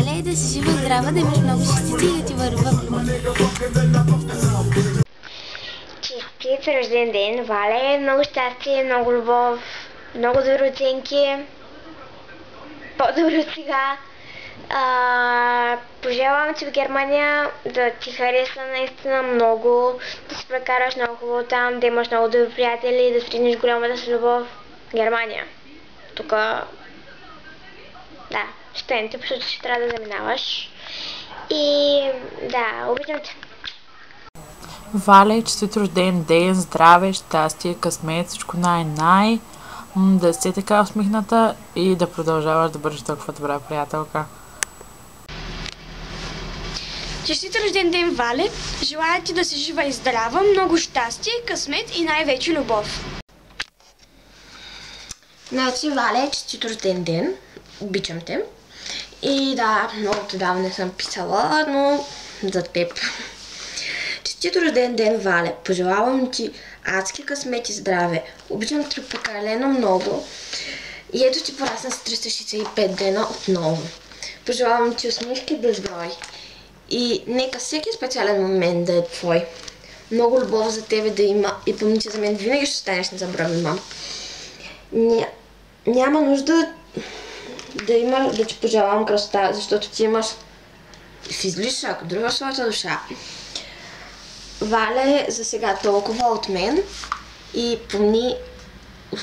Валя, да си жива и здрава, да имаш много щастите и да ти върви в любов. Честит рожден ден, Валя! Много щастие, много любов, много добри оценки, по-добри от сега. Пожелавам ти в Германия да ти хареса наистина много, да се прекараш много хубаво там, да имаш много добри приятели, да срещнеш голямата си любов. Германия. Тук, да, щените, защото ще трябва да заминаваш. И да, обичам те. Валя, честит рожден ден, здраве, щастие, късмет, всичко най-най. Да си така усмихната и да продължаваш да бъдеш толкова добра приятелка. Честит рожден ден, Вале! Желая ти да си жива и здрава, много щастие, късмет и най-вече любов. Значи, Вале, честит рожден ден, обичам те. И да, много отдавна не съм писала, но за теб. Честит рожден ден, Вале! Пожелавам ти адски късмет и здраве. Обичам те прекалено много. И ето ти порасна с 365 дена отново. Пожелавам ти усмивки безброй. И нека всеки специален момент да е твой. Много любов за тебе да има и помни, че за мен винаги ще останеш незабравима. Няма нужда да ти пожелавам красота, защото ти имаш в излишък, друга в своята душа. Вале, за сега толкова от мен и помни,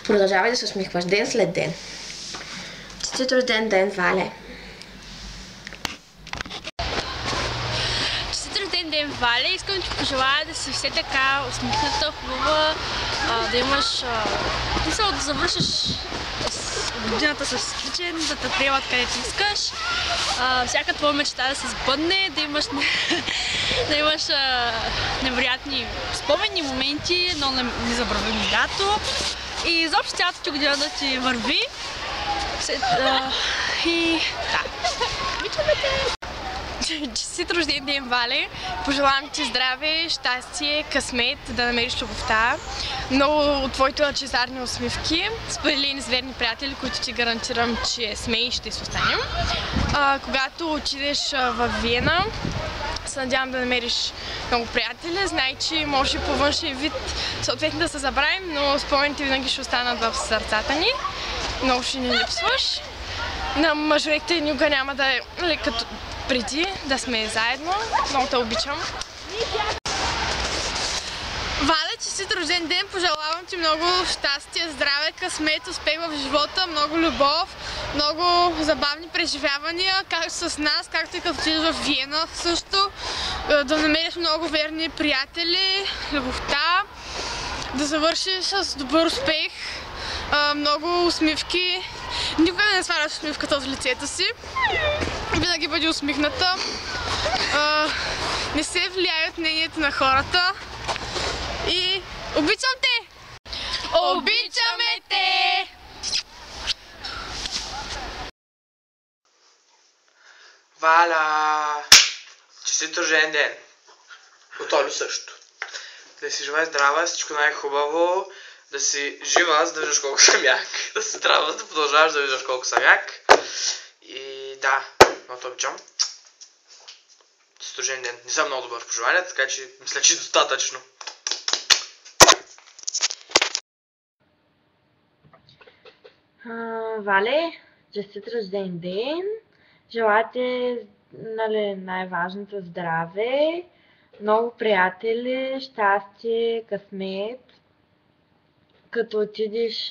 продължавай да се усмихваш ден след ден. Честит рожден ден, Вале! Ден, Валя, искам да ти пожелая да си все така усмихната, хубава, да имаш, да завършиш годината с личен, да те приемат където искаш, всяка твоя мечта да се сбъдне, да имаш невероятни спомени, моменти, едно незабравимо лято и изобщо цялата ти година да ти върви. И да, обичаме те! Честит рожден ден, Вале! Пожелавам ти здраве, щастие, късмет, да намериш любовта, много от твоите лъчезарни усмивки, споделени с верни приятели, които ти гарантирам, че сме и ще си останем. Когато отидеш в Виена, се надявам да намериш много приятели. Знай, че може по външен вид съответно да се забравим, но спомените винаги ще останат в сърцата ни. Много ще ни липсваш. На мажорите никога няма да е като преди, да сме заедно. Много те обичам. Валя, честит рожден ден! Пожелавам ти много щастие, здраве, късмет, успех в живота, много любов, много забавни преживявания, както с нас, както и като отидеш в Виена също. Да намериш много верни приятели, любовта, да завършиш с добър успех, много усмивки. Никога не сваляш усмивката от лицето си. Винаги бъди усмихната. Не се влияе от мнението на хората. И обичам те! Обичаме те! Валя! Честит рожден ден! От Олю също. Да си жива и здрава, всичко най-хубаво. Да си жива, за да виждаш колко съм як. Да си здрава, за да продължаваш да виждаш колко съм як. И да, много те обичам. Честит рожден ден. Не съм много добър в пожеланията, така че мисля, че достатъчно. Вале, честит рожден ден! Желая ти най-важното здраве, много приятели, щастие, късмет. Като отидеш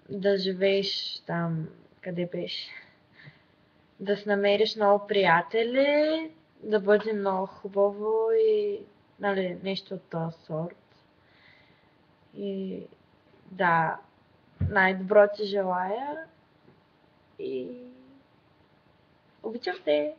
да живееш там, къде беше, да си намериш много приятели, да бъде много хубаво и нещо от този сорт. И да, най-добро ти желая и обичам те!